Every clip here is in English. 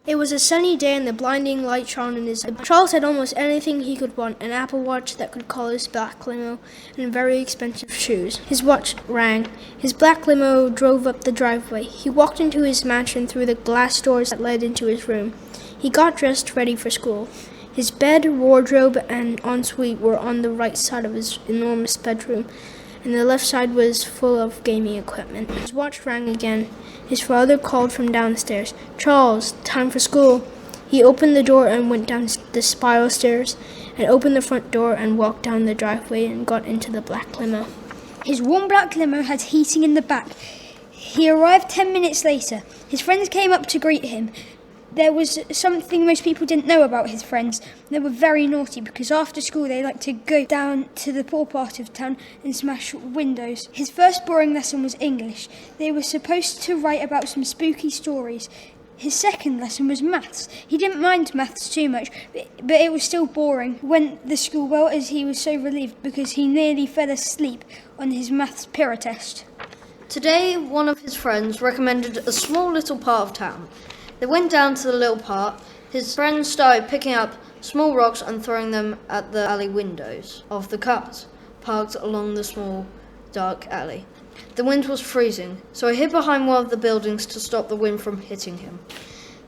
It was a sunny day and the blinding light shone in his head. Charles had almost anything he could want: an Apple Watch that could call his black limo, and very expensive shoes. His watch rang. His black limo drove up the driveway. He walked into his mansion through the glass doors that led into his room. He got dressed, ready for school. His bed, wardrobe, and ensuite were on the right side of his enormous bedroom, and the left side was full of gaming equipment. His watch rang again. His father called from downstairs. "Charles, time for school." He opened the door and went down the spiral stairs, and opened the front door and walked down the driveway and got into the black limo. His warm black limo had heating in the back. He arrived 10 minutes later. His friends came up to greet him. There was something most people didn't know about his friends. They were very naughty because after school they liked to go down to the poor part of town and smash windows. His first boring lesson was English. They were supposed to write about some spooky stories. His second lesson was maths. He didn't mind maths too much, but it was still boring. Went the school well, as he was so relieved because he nearly fell asleep on his maths Pyrrha test. Today, one of his friends recommended a small little part of town. They went down to the little part. His friends started picking up small rocks and throwing them at the alley windows of the cars parked along the small, dark alley. The wind was freezing, so he hid behind one of the buildings to stop the wind from hitting him.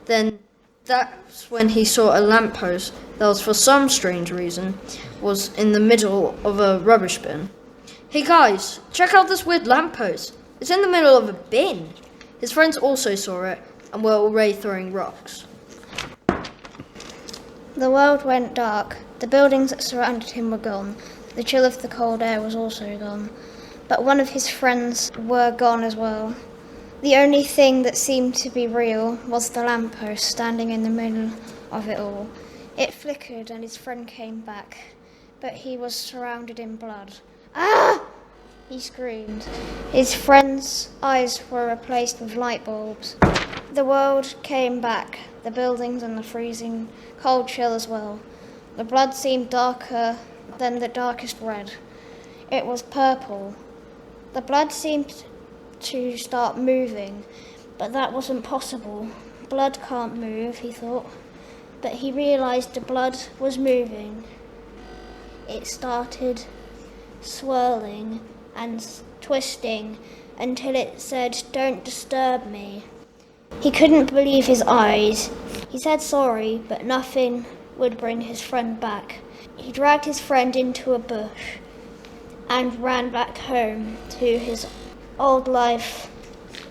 Then that's when he saw a lamppost that was, for some strange reason, was in the middle of a rubbish bin. "Hey guys, check out this weird lamppost. It's in the middle of a bin." His friends also saw it and were already throwing rocks. The world went dark. The buildings that surrounded him were gone. The chill of the cold air was also gone. But one of his friends were gone as well. The only thing that seemed to be real was the lamppost standing in the middle of it all. It flickered and his friend came back, but he was surrounded in blood. "Ah!" he screamed. His friend's eyes were replaced with light bulbs. The world came back, the buildings and the freezing cold chill as well. The blood seemed darker than the darkest red. It was purple. The blood seemed to start moving, but that wasn't possible. Blood can't move, he thought. But he realised the blood was moving. It started swirling and twisting until it said, "Don't disturb me." He couldn't believe his eyes. He said sorry, but nothing would bring his friend back. He dragged his friend into a bush and ran back home to his old life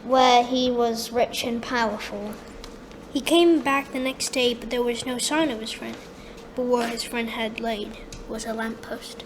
where he was rich and powerful. He came back the next day, but there was no sign of his friend. But where his friend had laid was a lamppost.